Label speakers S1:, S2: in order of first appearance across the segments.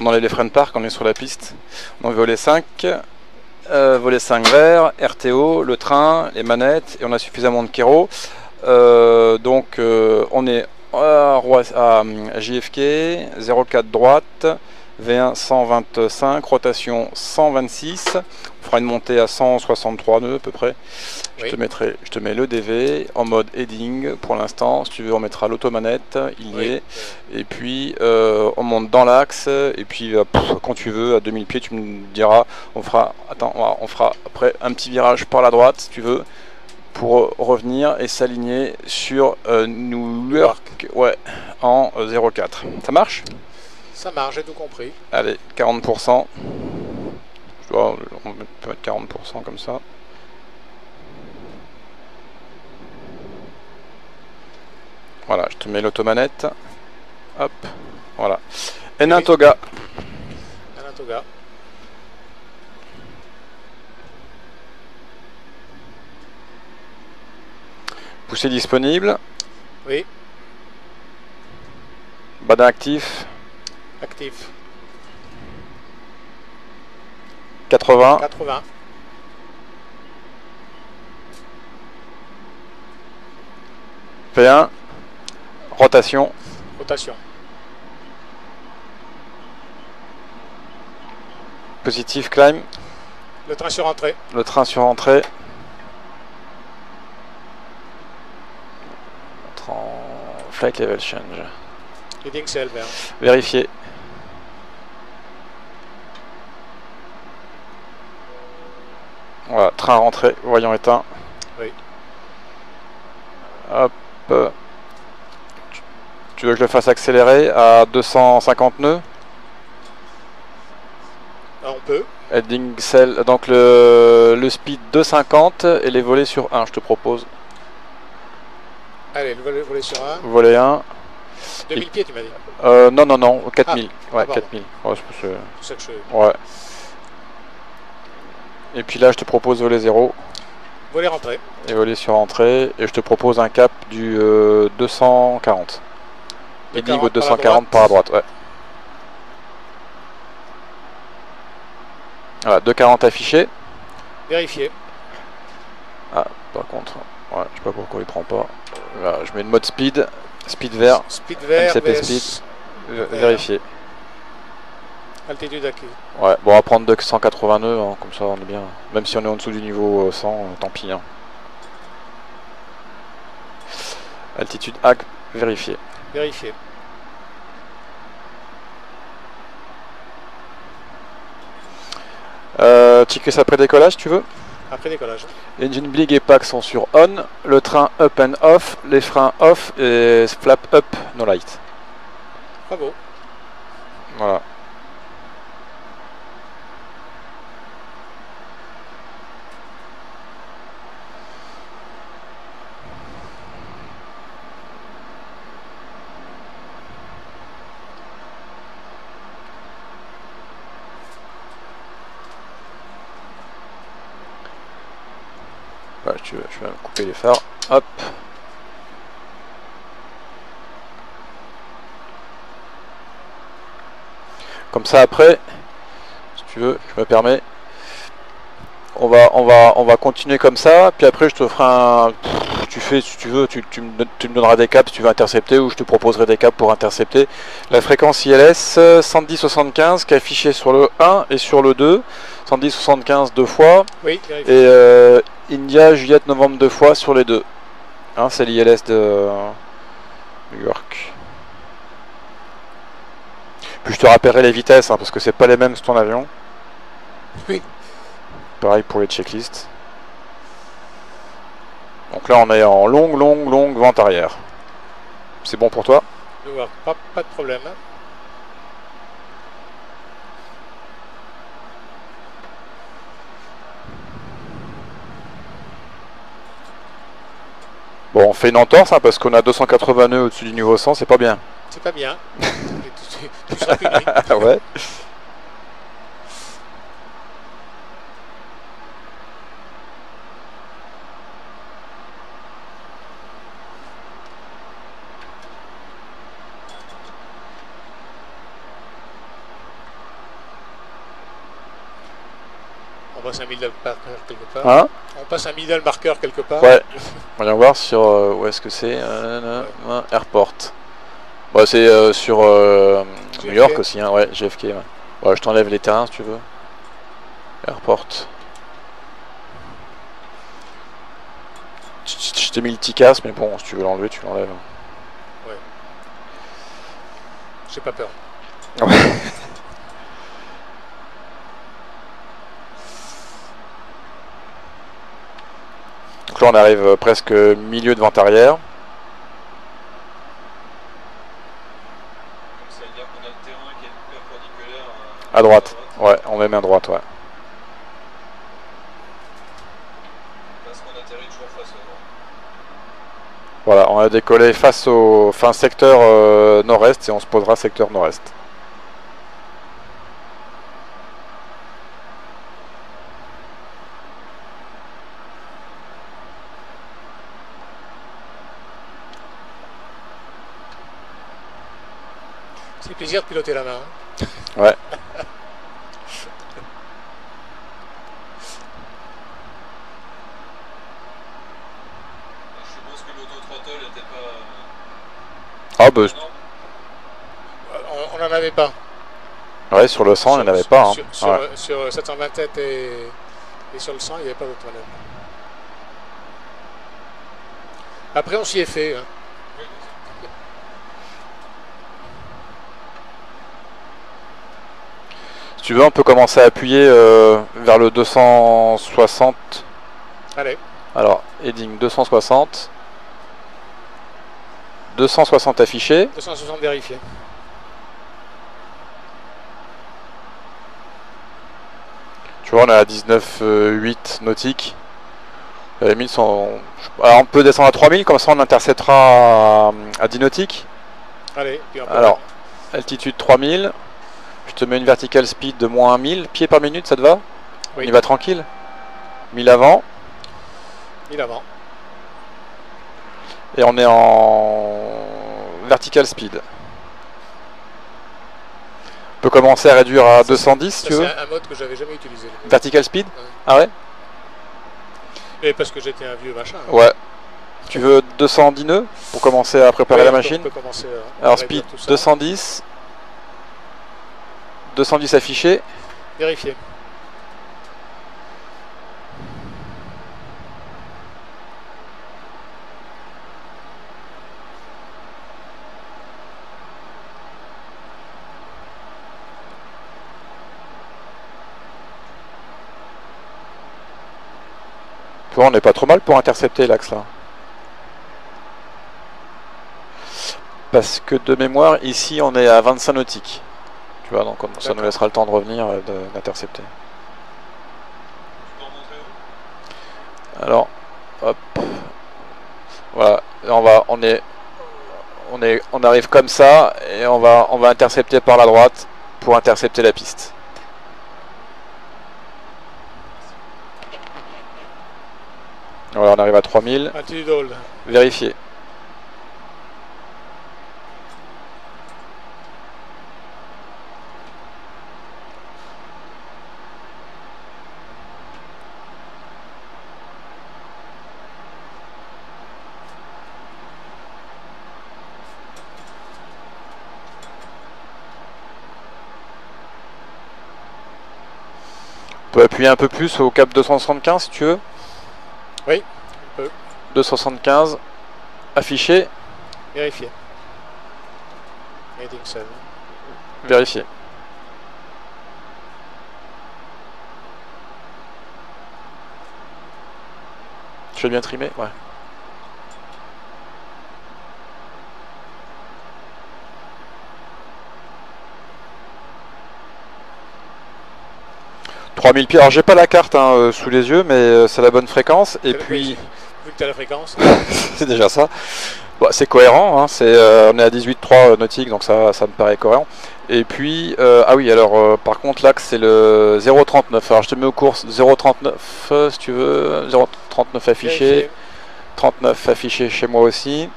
S1: On enlève les freins de parc, on est sur la piste. On enlève volet 5. Volet 5 vert, RTO, le train, les manettes, et on a suffisamment de kéro. Donc on est à JFK, 04 droite, V1 125, rotation 126. On fera une montée à 163 nœuds à peu près. Oui. Je te mets le DV en mode heading pour l'instant. Si tu veux, on mettra l'automanette, il y est. Et puis on monte dans l'axe. Et puis quand tu veux, à 2000 pieds, tu me diras. On fera après un petit virage par la droite si tu veux, pour revenir et s'aligner sur New York, ouais, en 04. Ça marche?
S2: Ça marche, j'ai tout compris.
S1: Allez, 40%. On peut mettre 40% comme ça. Voilà, je te mets l'automanette. Hop, voilà. N1 Toga.
S2: N1 Toga.
S1: Poussée disponible.
S2: Oui.
S1: Badin actif.
S2: Actif.
S1: 80.
S2: 80.
S1: P1. Rotation.
S2: Rotation.
S1: Positif climb.
S2: Le train sur entrée.
S1: Le train sur entrée. Flight level change.
S2: Leading CL vert.
S1: Vérifier. Voilà, train rentré, voyant éteint.
S2: Oui.
S1: Hop. Tu veux que je le fasse accélérer à 250 nœuds?
S2: On peut.
S1: Heading cell, donc le speed 250 et les volets sur 1, je te propose.
S2: Allez, le volet sur 1.
S1: Volet 1.
S2: 2000 pieds, tu m'as dit?
S1: Non, 4000.
S2: Ah,
S1: ouais,
S2: pardon.
S1: 4000. Ouais,
S2: c'est ça que je...
S1: Ouais. Et puis là, je te propose volet 0.
S2: Volet rentrée.
S1: Et volet sur entrée. Et je te propose un cap du 240. Heading au 240 par la droite, ouais. Voilà, 240 affiché.
S2: Vérifier.
S1: Ah, par contre, ouais, je sais pas pourquoi il prend pas. Là, je mets le mode speed. Speed vert.
S2: Speed vert.
S1: MCP speed. Vérifier.
S2: Altitude acquise.
S1: Ouais, bon, on va prendre 280 nœuds, hein, comme ça on est bien. Même si on est en dessous du niveau 100, tant pis. Hein. Altitude AC, vérifier.
S2: Vérifier.
S1: Checker après décollage, tu veux?
S2: Après décollage.
S1: Engine blig et pack sont sur on. Le train up and off. Les freins off et flap up, no light.
S2: Bravo.
S1: Voilà. Ouais, je vais couper les phares. Hop. Comme ça après, si tu veux, je me permets. On va continuer comme ça. Puis après, je te ferai un. Tu fais, si tu veux, tu me donneras des caps si tu veux intercepter, ou je te proposerai des caps pour intercepter. La fréquence ILS 110-75 qui est affichée sur le 1 et sur le 2. 110-75 deux fois.
S2: Oui,
S1: et India, Juliette, Novembre deux fois sur les deux. Hein, c'est l'ILS de New York. Puis je te rappellerai les vitesses, hein, parce que c'est pas les mêmes sur ton avion.
S2: Oui.
S1: Pareil pour les checklists. Donc là on est en longue vente arrière. C'est bon pour toi?
S2: Pas de problème.
S1: Bon, on fait une entorse, hein, parce qu'on a 280 nœuds au-dessus du niveau 100, c'est pas bien.
S2: C'est pas bien. Tu seras puni.
S1: Ouais.
S2: passe un middle marker quelque part.
S1: Hein?
S2: On passe un middle marker quelque part.
S1: Ouais. On va voir sur où est-ce que c'est. Airport. Ouais, c'est sur New York aussi, hein. Ouais, JFK. Ouais. Ouais, je t'enlève les terrains si tu veux. Airport. Je t'ai mis le Ticas, mais bon, si tu veux l'enlever, tu l'enlèves.
S2: Ouais. J'ai pas peur.
S1: Ouais. Donc là, on arrive presque milieu de vente arrière.
S3: Ça veut dire qu'on a le terrain qui est perpendiculaire
S1: À droite. Ouais, on met main droite, ouais.
S3: parce qu'on atterrit toujours face au vent.
S1: Voilà, on a décollé face au secteur nord-est et on se posera secteur nord-est.
S2: C'est plaisir de piloter la main. Hein.
S1: Ouais.
S3: Je suppose que l'auto-throttle n'était pas...
S1: Ah bah,
S3: Non.
S2: On n'en avait pas.
S1: ouais, sur le 100, il n'y en avait pas. Hein.
S2: Sur 727 et sur le 100, il n'y avait pas d'auto manœuvre. Après, on s'y est fait. Hein.
S1: Si tu veux, on peut commencer à appuyer vers le 260.
S2: Allez.
S1: Alors, heading 260. 260 affiché.
S2: 260 vérifié.
S1: Tu vois, on est à 19,8 nautiques. À la limite, alors, on peut descendre à 3000, comme ça on interceptera à 10 nautiques.
S2: Allez. Puis on peut
S1: Alors, altitude 3000. Je te mets une vertical speed de moins 1000 pieds par minute, ça te va?
S2: Oui.
S1: On y va tranquille. 1000 avant.
S2: 1000 avant.
S1: Et on est en vertical speed. On peut commencer à réduire à 210 si tu veux.
S2: C'est un mode que j'avais jamais utilisé.
S1: Vertical speed?
S2: Ouais.
S1: Ah ouais?
S2: Et parce que j'étais un vieux machin. Hein.
S1: Ouais. Tu veux 210 nœuds pour commencer à préparer
S2: Ouais,
S1: la
S2: on
S1: machine?
S2: peut commencer à
S1: Alors
S2: réduire
S1: speed
S2: tout ça.
S1: 210. 210 affiché.
S2: Vérifier.
S1: Tu vois, on n'est pas trop mal pour intercepter l'axe là. Parce que de mémoire, ici on est à 25 nautiques. Tu vois, donc ça nous laissera le temps de revenir, d'intercepter.
S3: Tu peux en montrer où?
S1: Alors, hop. Voilà, on arrive comme ça et on va intercepter par la droite pour intercepter la piste. Voilà, on arrive à 3000.
S2: Altitude hold.
S1: Vérifier. On peut appuyer un peu plus au cap 275 si tu veux.
S2: Oui, on peut.
S1: 275. Affiché.
S2: Vérifier. Heading 7.
S1: Vérifier. Je vais bien trimer, ouais. pieds. Alors j'ai pas la carte hein, sous les yeux, mais c'est la bonne fréquence. Et puis
S2: Vu que tu as la fréquence.
S1: c'est déjà ça. Bon, c'est cohérent. Hein, on est à 18,3 nautiques, donc ça me paraît cohérent. Et puis ah oui, alors par contre l'axe c'est le 0,39. Alors je te mets aux courses 0,39 si tu veux. 0,39 affiché.
S2: Vérifier.
S1: 39 affiché chez moi aussi.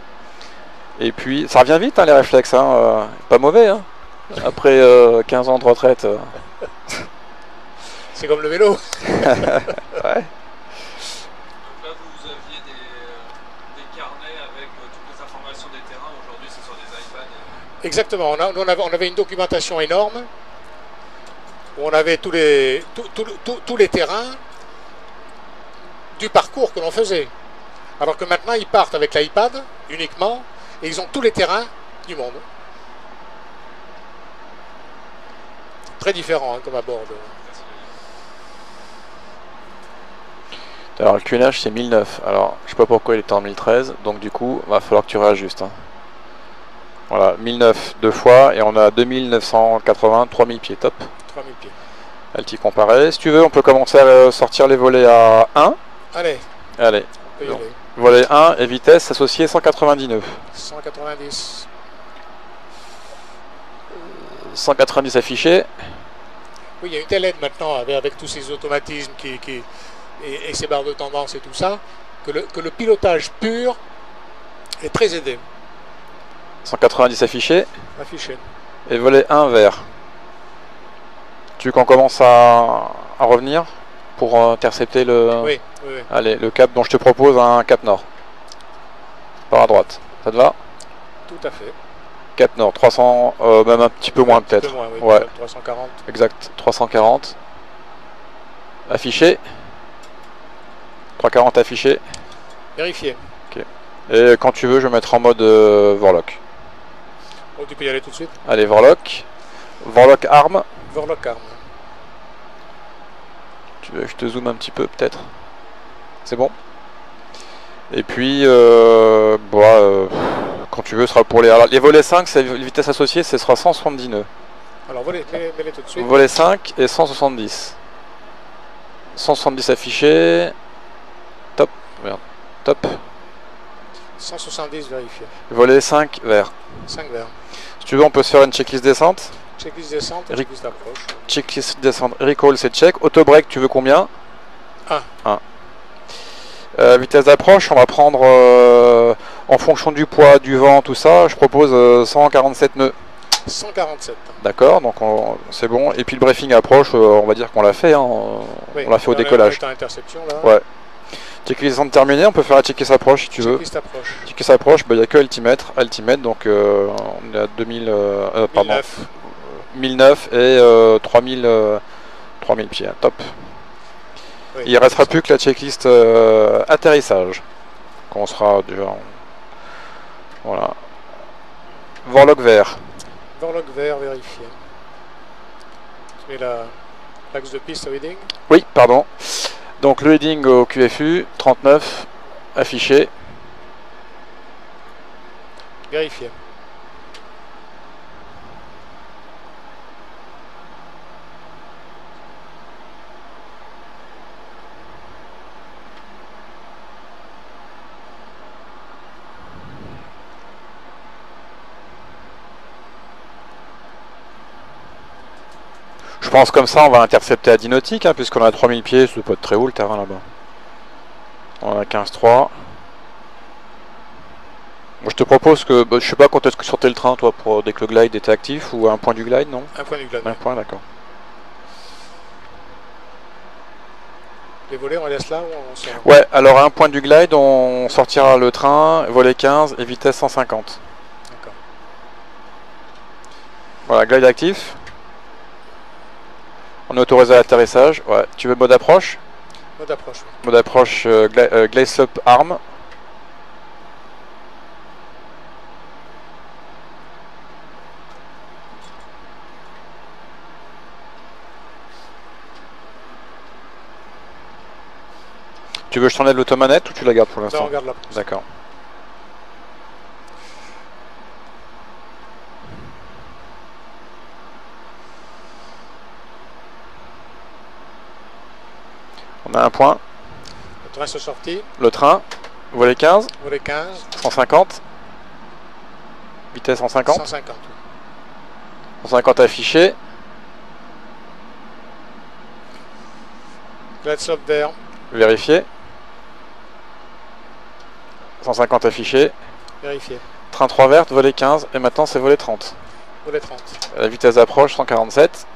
S1: Et puis ça revient vite hein, les réflexes. Hein, pas mauvais. Hein, après 15 ans de retraite.
S2: C'est comme le vélo.
S1: Ouais.
S3: Donc là, vous aviez des carnets avec toutes les informations des terrains. Aujourd'hui, c'est sur des iPads.
S2: Exactement. On avait une documentation énorme où on avait tous les terrains du parcours que l'on faisait. Alors que maintenant, ils partent avec l'iPad uniquement et ils ont tous les terrains du monde. Très différent hein, comme abord.
S1: Alors le QNH c'est 1009. Alors je sais pas pourquoi il était en 1013. Donc du coup, va falloir que tu réajustes. Hein. Voilà, 1009 deux fois et on a 2980, 3000 pieds. Top.
S2: 3000 pieds.
S1: LT comparé. Si tu veux, on peut commencer à sortir les volets à 1.
S2: Allez.
S1: Allez.
S2: On peut y
S1: Donc,
S2: aller.
S1: volet 1 et vitesse associée 190 nœuds.
S2: 190.
S1: 190 affichés.
S2: Oui, il y a une telle aide maintenant avec tous ces automatismes et ces barres de tendance et tout ça, que le pilotage pur est très aidé.
S1: 190 affichés.
S2: Affiché.
S1: Et volet 1 vert. Tu veux qu'on commence à revenir pour intercepter le...
S2: Oui, oui, oui.
S1: Allez, le cap dont je te propose, un cap nord. Par à droite. Ça te va?
S2: Tout à fait.
S1: Cap nord, 300, même un petit peu moins peut-être.
S2: Un peu moins, oui,
S1: Ouais.
S2: 340.
S1: Exact, 340. Affiché. 340 affiché.
S2: Vérifié.
S1: Et quand tu veux, je vais mettre en mode Vorlock.
S2: Oh, tu peux y aller tout de suite.
S1: Allez, Vorlock. Vorlock arme.
S2: Vorlock arme.
S1: Tu veux que je te zoome un petit peu peut-être? C'est bon? Et puis, quand tu veux, ce sera pour les... Alors, les volets 5, c'est vitesse associée, ce sera 170 nœuds.
S2: Alors, mets-les tout de suite.
S1: Volet 5 et 170. 170 affichés. Top. Merde. Top.
S2: 170 vérifié.
S1: Volet 5 vert.
S2: 5 verts.
S1: Si tu veux, on peut se faire une checklist descente.
S2: Checklist descente et checklist d'approche.
S1: Checklist descente. Recall, c'est check. Auto-break, tu veux combien?
S2: 1.
S1: Vitesse d'approche, on va prendre en fonction du poids, du vent, tout ça. Je propose 147 nœuds.
S2: 147.
S1: D'accord, donc c'est bon. Et puis le briefing approche, on va dire qu'on l'a fait. Hein,
S2: Oui,
S1: on l'a fait au
S2: on est
S1: décollage.
S2: en interception là.
S1: Ouais. Checklist descente terminée, on peut faire la checklist approche si tu veux.
S2: Checklist approche.
S1: Checklist approche, il n'y a que altimètre. Altimètre, donc on est à 2000, pardon,
S2: 1009.
S1: 1009 et 3000 pieds. Top.
S2: Oui,
S1: Il ne restera plus que la checklist atterrissage. Qu'on sera déjà. Voilà. Vorlock vert.
S2: Vorlock vert vérifié. Tu mets l'axe de piste au heading.
S1: Oui, pardon. Donc le heading au QFU, 39, affiché.
S2: Vérifié.
S1: Je pense comme ça on va intercepter à 10 nautiques, hein, puisqu'on a 3000 pieds, ça peut être très haut le terrain là-bas. On a 15-3. Moi je te propose que, je sais pas quand est-ce que tu sortais le train toi, pour dès que le glide était actif, ou un point du glide, non?
S2: Un point du glide.
S1: Un point, d'accord.
S2: Les volets on les laisse là ou on sort?
S1: Ouais, alors à un point du glide, on sortira le train, volet 15 et vitesse 150.
S2: D'accord.
S1: Voilà, glide actif. On est autorisé à l'atterrissage. Ouais. Tu veux mode approche?
S2: Mode approche. Oui.
S1: Mode approche glide slope arm. Tu veux que je t'enlève l'automanette ou tu la gardes pour
S2: Là on
S1: l'instant?
S2: regarde là.
S1: D'accord. On a un point.
S2: Le train se sortit.
S1: Le train. Volet 15.
S2: Volet 15.
S1: 150. Vitesse 150.
S2: 150.
S1: 150 affiché.
S2: Glide slope vert.
S1: Vérifié. 150 affiché.
S2: Vérifié.
S1: Train 3 verte, volet 15. Et maintenant c'est volet 30.
S2: Volet 30.
S1: La vitesse d'approche 147.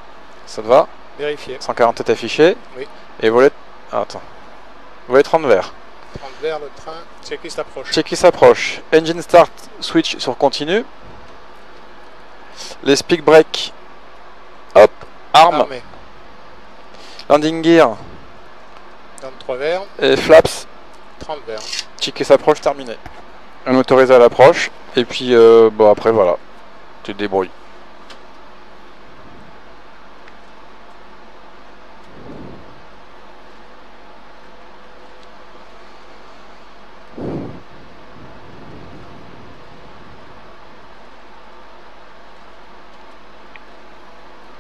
S1: Ça te va?
S2: Vérifié.
S1: 147 affiché.
S2: Oui.
S1: Et volet... Ah, attends. Volet 30 vert.
S2: 30 vers le train. Checklist approche.
S1: Checklist approche. Engine start, switch sur continu. Les speak break. Hop. Arme.
S2: Armé.
S1: Landing gear.
S2: 23 vers.
S1: Et flaps.
S2: 30 vers.
S1: Checklist approche terminé. On autorise à l'approche. Et puis, bon, après, voilà. Tu te débrouilles.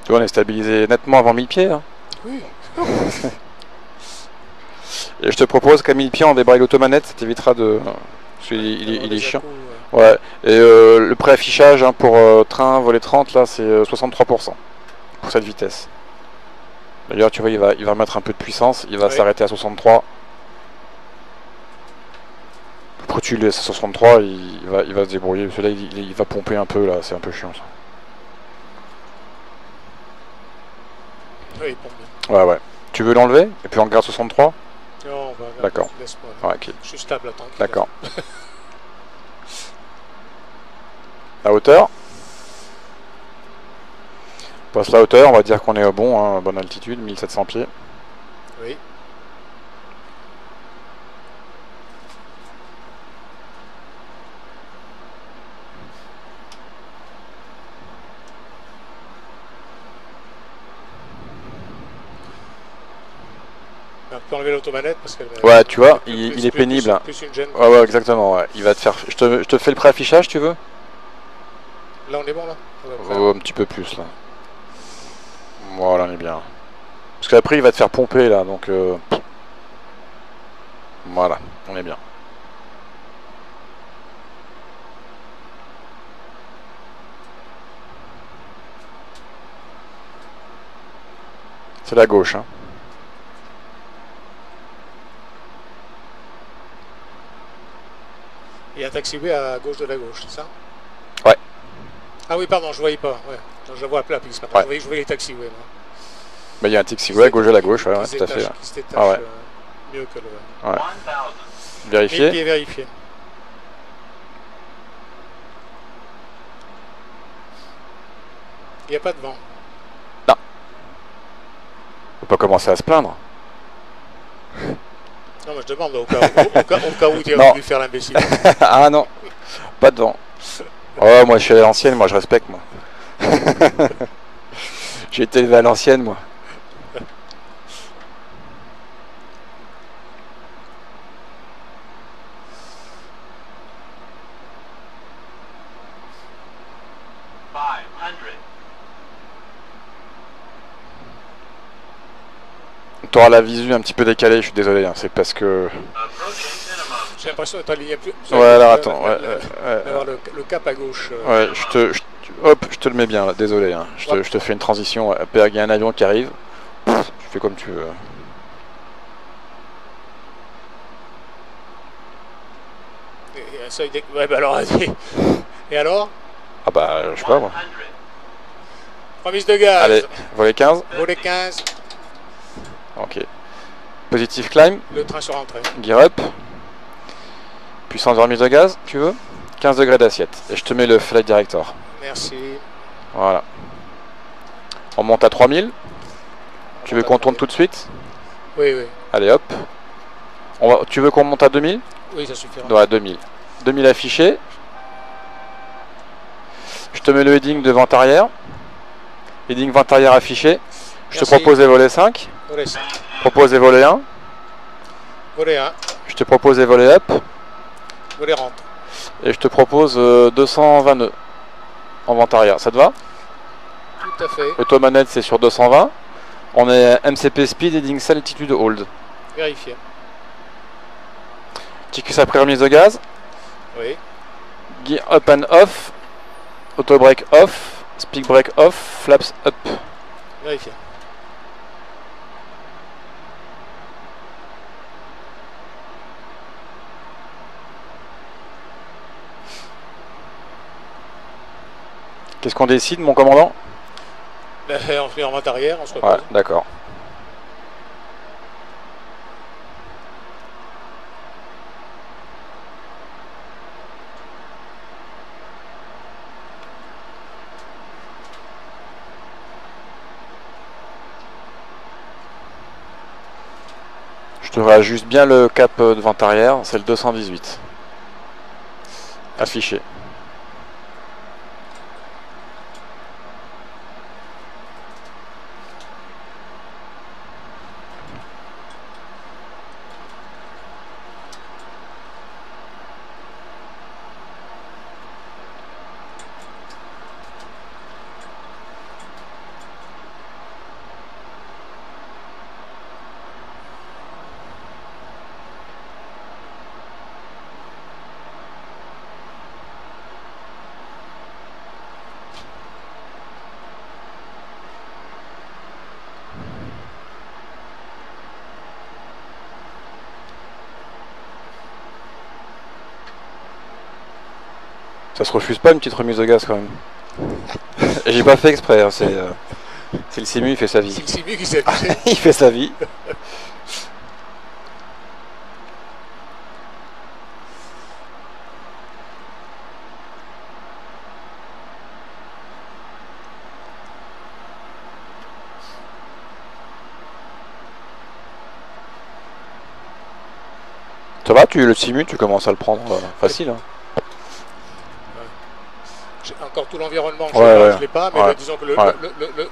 S1: Tu vois, on est stabilisé nettement avant 1000 pieds. Hein.
S2: Oui.
S1: Et je te propose qu'à 1000 pieds, on débraille l'automanette. Ça t'évitera de... Parce qu'il est chiant. Ouais. Et le préaffichage hein, pour train volet 30, là, c'est 63% pour cette vitesse. D'ailleurs, tu vois, il va remettre un peu de puissance. Il va s'arrêter à 63. Après, tu le laisses à 63, il va se débrouiller. Parce que là, il va pomper un peu, là. C'est un peu chiant, ça.
S2: Oui, pompe bien.
S1: Ouais, ouais. Tu veux l'enlever et puis on garde 63?
S2: Non, on va.
S1: D'accord.
S2: Laisse-moi.
S1: Ouais, ok.
S2: Je suis stable, attends.
S1: D'accord. La hauteur. On passe la hauteur, on va dire qu'on est bon, hein, bonne altitude, 1700 pieds.
S2: Oui. On peut enlever l'automanette parce qu'elle.
S1: Ouais, tu vois, il est pénible.
S2: Plus une gêne.
S1: Ouais, ouais, exactement. Ouais. Il va te faire. Je te fais le préaffichage, tu veux?
S2: Là, on est bon là.
S1: Oh, un petit peu plus là. Voilà, on est bien. Parce qu'après, il va te faire pomper là, donc. Voilà, on est bien. C'est la gauche, hein.
S2: Il y a un taxiway à gauche de la gauche, c'est ça?
S1: Ouais.
S2: Ah oui, pardon, je voyais pas. Ouais. Non, je vois la piste maintenant. Ouais. Je voyais les taxiways.
S1: Bah, il y a un taxiway à gauche de la gauche, ouais, tout à fait.
S2: Qui se détache
S1: Ah ouais.
S2: Mieux que le.
S1: Ouais. Vérifier.
S2: Et vérifier. Il n'y a pas de vent.
S1: Non. Faut pas commencer à se plaindre.
S2: Non, mais je demande au cas où tu as voulu faire l'imbécile.
S1: Ah non, pas de vent. Oh, moi je suis à l'ancienne, moi je respecte, moi. J'ai été élevé à l'ancienne, moi. Tu auras la visu un petit peu décalée, je suis désolé, hein, c'est parce que...
S2: J'ai l'impression d'être aligné plus...
S1: Ouais, alors attends,
S2: d'avoir le cap à gauche.
S1: Ouais, je te le mets bien là, désolé, hein. Je te fais une transition, il y a un avion qui arrive, tu fais comme tu veux.
S2: Ouais, bah alors, vas-y. Et alors?
S1: Ah bah, je sais pas moi.
S2: Remise de gaz.
S1: Allez, volet 15.
S2: Volet 15.
S1: Ok. Positive climb.
S2: Le train sur entrée.
S1: Gear up. Puissance de remise de gaz, tu veux? 15 degrés d'assiette. Et je te mets le flight director.
S2: Merci.
S1: Voilà. On monte à 3000. Tu veux qu'on tourne tout de suite?
S2: Oui, oui.
S1: Allez hop. Tu veux qu'on monte à 2000?
S2: Oui, ça suffira.
S1: Ouais, 2000. 2000 affichés. Je te mets le heading de vent arrière. Heading vent arrière affiché. Je te propose les volets 5.
S2: Volet 5.
S1: Propose les volets 1.
S2: Volet 1.
S1: Je te propose les volets up.
S2: Volet rentre.
S1: Et je te propose 220 nœuds en vent arrière. Ça te va?
S2: Tout à fait.
S1: Automanette c'est sur 220. On est MCP speed, heading cell, altitude hold.
S2: Vérifier.
S1: TQS après remise de gaz.
S2: Oui.
S1: Gear up and off. Auto brake off. Speed brake off. Flaps up.
S2: Vérifier.
S1: Qu'est-ce qu'on décide, mon commandant?
S2: On se met en vente arrière, on se repose.
S1: Ouais, d'accord. Je te réajuste bien le cap de vente arrière, c'est le 218. Affiché. Ça se refuse pas une petite remise de gaz quand même. J'ai pas fait exprès, hein, c'est le Simu, il fait sa vie.
S2: C'est le Simu qui s'est affiché.
S1: Il fait sa vie. Ça va, le Simu, tu commences à le prendre facile. Hein.
S2: J'ai encore tout l'environnement,
S1: Ouais, ouais.
S2: je l'ai pas, mais
S1: Ouais.
S2: disons que
S1: Ouais.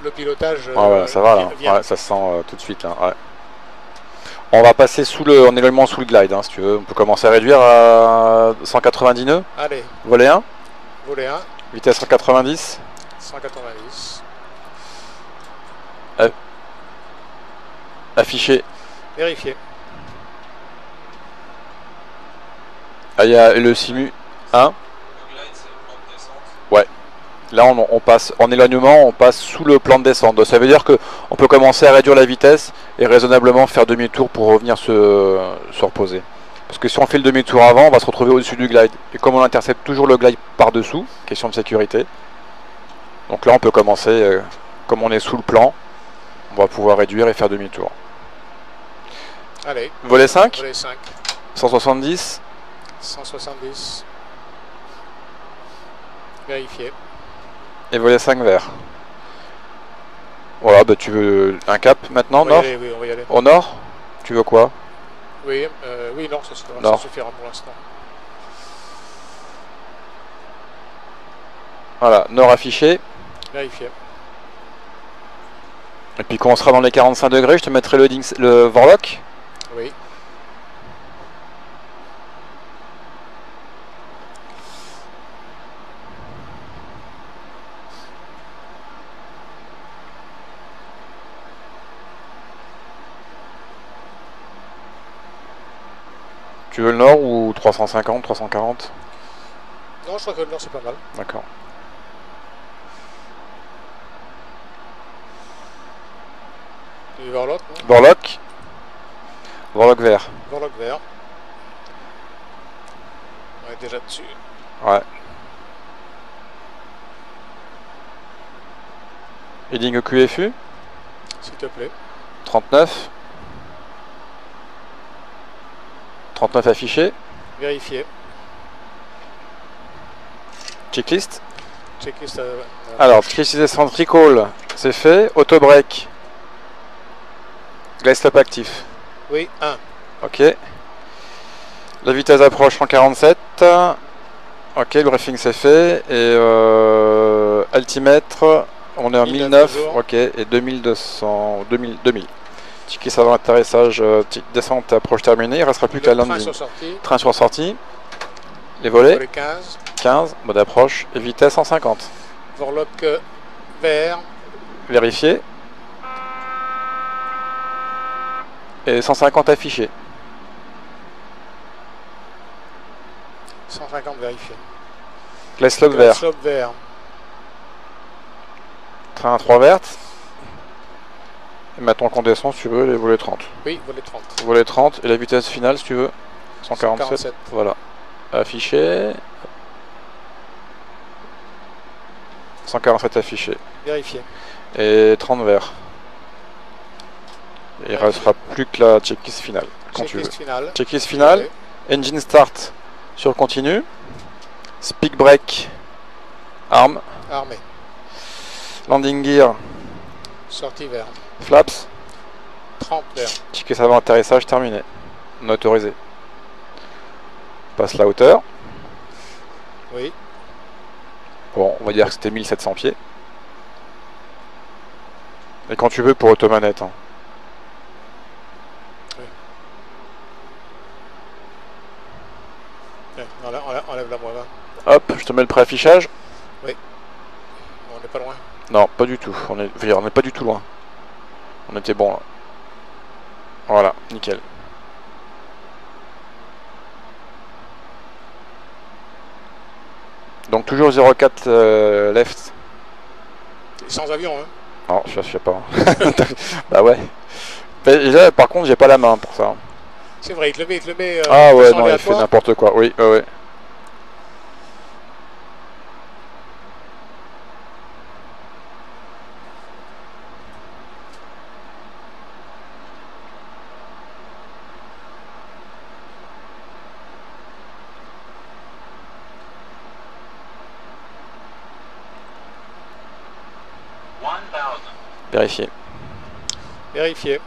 S2: le pilotage
S1: Ouais, ça va là.
S2: vient.
S1: Ouais, ça se sent tout de suite là. Ouais. On va passer en éloignement sous le glide, hein, si tu veux. On peut commencer à réduire à 190 nœuds.
S2: Allez,
S1: Volet 1,
S2: volet 1,
S1: vitesse 190.
S2: 190.
S1: Affiché.
S2: Vérifié.
S1: Ah, il y a le Simu 1.
S3: Le glide, c'est le plan de descente.
S1: Là, on passe en éloignement, on passe sous le plan de descente. Donc, ça veut dire qu'on peut commencer à réduire la vitesse et raisonnablement faire demi-tour pour revenir se reposer. Parce que si on fait le demi-tour avant, on va se retrouver au-dessus du glide. Et comme on intercepte toujours le glide par-dessous, question de sécurité. Donc là, on peut commencer, comme on est sous le plan, on va pouvoir réduire et faire demi-tour.
S2: Allez,
S1: Volet 5,
S2: volet 5,
S1: 170.
S2: 170. Vérifié.
S1: Et volet 5 vert. Voilà, bah tu veux un cap maintenant,
S2: On va y
S1: nord?
S2: aller, oui, on va y aller.
S1: Au nord? Tu veux quoi?
S2: Oui, non, ça
S1: Nord.
S2: suffira pour l'instant.
S1: Voilà, nord affiché.
S2: Vérifié.
S1: Et puis quand on sera dans les 45 degrés, je te mettrai le Vorlock.
S2: Oui.
S1: Tu veux le nord ou 350, 340?
S2: Non, je crois que le nord c'est pas mal.
S1: D'accord.
S2: Du Vorlock, non?
S1: Vorlock. Vorlock vert.
S2: Vorlock vert. On est déjà dessus.
S1: Ouais. Heading QFU.
S2: S'il te plaît.
S1: 39. 39 affiché.
S2: Vérifié.
S1: Checklist.
S2: Checklist.
S1: Alors, checklist centrical, c'est fait. Auto break. Glide stop actif.
S2: Oui, 1.
S1: Ok. La vitesse d'approche 147. Ok, le briefing c'est fait. Et altimètre, on est en 1009.
S2: toujours.
S1: Ok, et 2200. 2000. Checklist avant atterrissage, descente, approche terminée. Il ne restera plus qu'à
S2: Le train
S1: landing.
S2: sur sortie.
S1: Train sur sortie. Les volets.
S2: Volet 15.
S1: 15, mode d'approche. Et vitesse 150.
S2: Vorlock vert.
S1: Vérifié. Et 150 affiché.
S2: 150 vérifié.
S1: Glide slope vert.
S2: Slope vert.
S1: Train à 3 vertes. Et maintenant qu'on descend, si tu veux, les volets 30.
S2: Oui, volet 30.
S1: Volet 30 et la vitesse finale, si tu veux. 147.
S2: 147.
S1: Voilà. Affiché. 147 affichés.
S2: Vérifié.
S1: Et 30 verts. Et il ne restera plus que la checklist finale. Quand tu veux.
S2: Checklist finale.
S1: Checklist finale. Engine start sur continu. Speak break. Arme.
S2: Armé.
S1: Landing gear.
S2: Sortie vert.
S1: Flaps.
S2: 30 vert.
S1: Ticket avant atterrissage terminé. On a autorisé. Passe la hauteur.
S2: Oui.
S1: Bon, on va dire que c'était 1700 pieds. Et quand tu veux pour automanette. Hein.
S2: Oui. Tiens, enlève la moins 20.
S1: Hop, je te mets le préaffichage.
S2: Oui. On n'est pas loin.
S1: Non, pas du tout. On est pas du tout loin. On était bon là. Voilà, nickel. Donc toujours 04 left.
S2: Sans avion, hein.
S1: Non, je sais pas. Bah ouais. Et là, par contre, j'ai pas la main pour ça.
S2: C'est vrai, il te le met.
S1: Ah ouais,
S2: façon
S1: non, il fait
S2: aléatoire.
S1: n'importe quoi. Oui, ouais, ouais. Vérifier.
S2: Vérifié.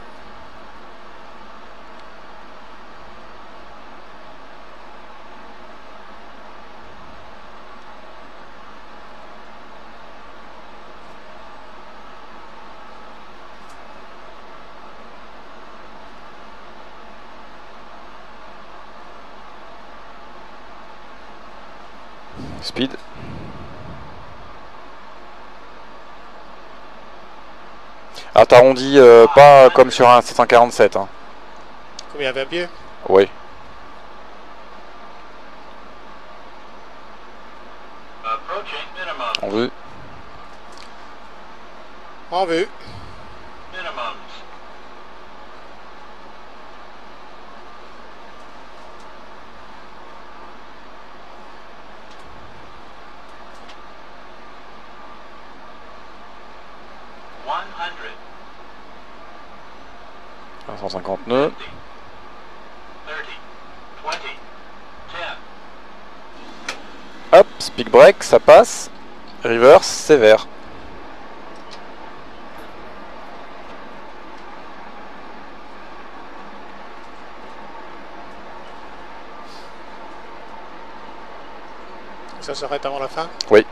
S1: Speed. Ah, t'arrondis pas comme sur un 747. Hein.
S2: Combien, 20 pieds?
S1: Oui. En vue.
S2: En vue.
S1: À 150 nœuds. Hop, speak break, ça passe. Reverse, c'est vert.
S2: Ça s'arrête avant la fin?
S1: Oui.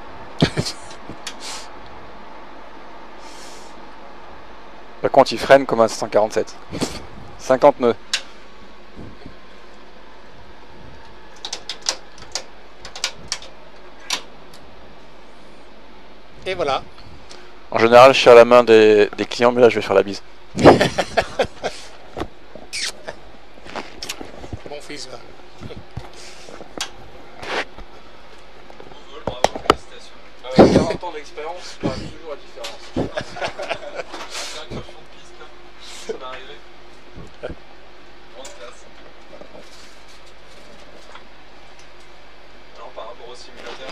S1: Par contre, il freine comme un 147. 50 nœuds.
S2: Et voilà.
S1: En général, je suis à la main des clients, mais là, je vais faire la bise.
S2: Mon fils va.
S3: Bravo, félicitations. 40 ans d'expérience, il y aura toujours la différence. Incursion de piste, ça va arriver. Grande classe. Alors, par rapport au simulateur,